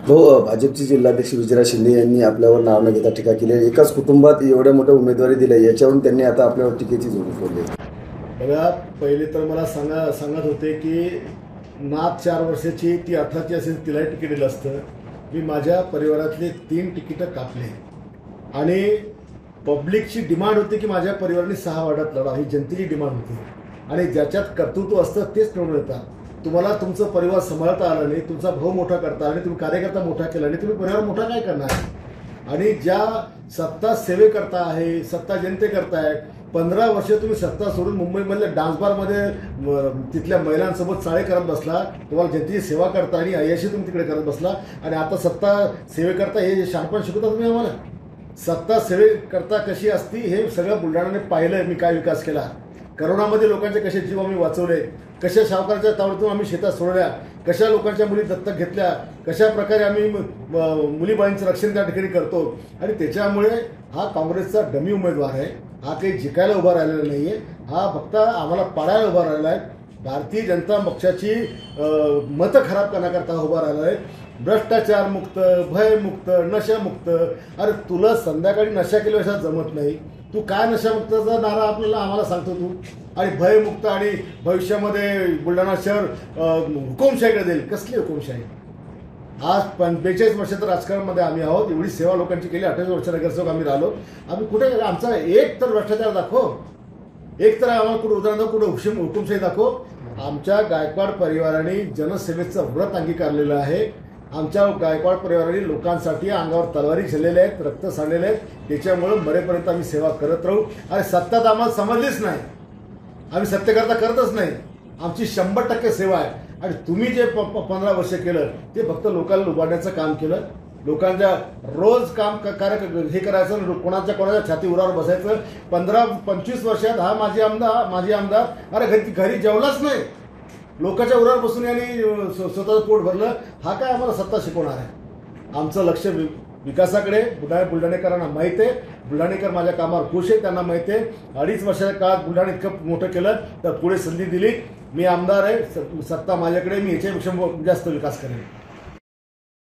भाजपचे जिल्हाध्यक्ष विजयराज शिंदे यांनी आपल्यावर नाव न घेता टीका केली आहे। एकाच कुटुंबात एवढ्या मोठ्या उमेदवारी दिल्या, याच्यावरून त्यांनी आता आपल्यावर टीकेची जोड फोडली। बघा, पहिले तर मला सांगत होते की नात 4 वर्षाची ती अर्थाची असेल तिलाही तिकीट दिलं असतं। मी माझ्या परिवारातले 3 तिकीटं कापले आणि पब्लिकची डिमांड होती की माझ्या परिवाराने 6 वार्डात लढा, ही जनतेची डिमांड होती आणि ज्याच्यात कर्तृत्व असतं तेच निवडून येतात। तुम्हाला तुमचं परिवार सांभाळता आलं नाही, तुमचा भाऊ मोठा करता आणि तुम्ही कार्यकर्ता मोठा केला नाही, तुम्ही परिवार मोठा काय करणार? आणि ज्या सत्ता सेवेकरता आहे, सत्ता जनतेकरता आहे, 15 वर्ष तुम्ही सत्ता सोडून मुंबईमधल्या डान्स बारमध्ये तिथल्या महिलांसोबत चाळे करत बसला, तुम्हाला जनतेची सेवा करता आणि अय्याशी तुम्ही तिकडे करत बसला आणि आता सत्ता सेवेकरता हे शहाणपण शिकवता तुम्ही आम्हाला। सत्ता सेवेकरता कशी असती हे सगळं बुलढाण्याने पाहिलं। मी काय विकास केला, करोनामध्ये लोकांचे कसे जीव आम्ही वाचवले, कशा सावकाराच्या तावडीतून आम्ही शेतात सोडल्या, कशा लोकांच्या मुली दत्तक घेतल्या, कशा प्रकारे आम्ही मुलीबाईंचं रक्षण त्या ठिकाणी करतो। आणि त्याच्यामुळे हा काँग्रेसचा डमी उमेदवार आहे, हा काही जिंकायला उभा राहिलेला नाही आहे, हा फक्त आम्हाला पाडायला उभा राहिला आहे। भारतीय जनता पक्षाची मतं खराब करण्याकरता उभा राहिला आहे। भ्रष्टाचार मुक्त, भयमुक्त, नशामुक्त। अरे तुला संध्याकाळी नशा केल्याशिवाय जमत नाही, तू काय नशामुक्ताचा नारा आम्हाला सांगतो तू? आणि भयमुक्त आणि भविष्यामध्ये बुलढाणा शहर हुकुमशाहीकडे देईल। कसली हुकुमशाही? आज 45 वर्षाचं राजकारणामध्ये आम्ही आहोत, एवढी सेवा लोकांची केली, 28 वर्ष नगरसेवक आम्ही राहिलो। आम्ही कुठे आमचा एक तर भ्रष्टाचार दाखव, एक तर आम्हाला कुठे उदाहरण दाखव, कुठे हुकुमशाही दाखव। आमच्या गायकवाड परिवाराने जनसेवेचं व्रत अंगीकारलेलं आहे। आमच्या गायकवाड परिवाराने लोकांसाठी अंगावर तलवारी झेललेल्या आहेत, रक्त सांडलेले आहेत, त्याच्यामुळे मरेपर्यंत आम्ही सेवा करत राहू। आणि सत्ता तर आम्हाला समजलीच नाही, आम्ही सत्तेकरता करतच नाही, आमची 100% सेवा आहे। आणि तुम्ही जे 15 वर्ष केलं ते फक्त लोकांना लुबाडण्याचं काम केलं, लोकांच्या रोज काम हे करायचं, कोणाच्या छाती उरावर बसायचं। 15-25 वर्षात हा माजी आमदार अरे घरी जेवलाच नाही, लोकांच्या उरावर बसून यांनी स्वतःचं पोट भरलं। हा काय आम्हाला सत्ता शिकवणार आहे? आमचं लक्ष विकासाकडे बुलढाणेकरांना माहीत आहे, बुलढाणेकर माझ्या कामावर खुश आहे, त्यांना माहीत आहे। 2.5 वर्षाच्या काळात बुलढाणा इतकं मोठं केलं तर पुढे संधी दिली, मी आमदार आहे, सत्ता माझ्याकडे, मी याच्यापेक्षा जास्त विकास करेन।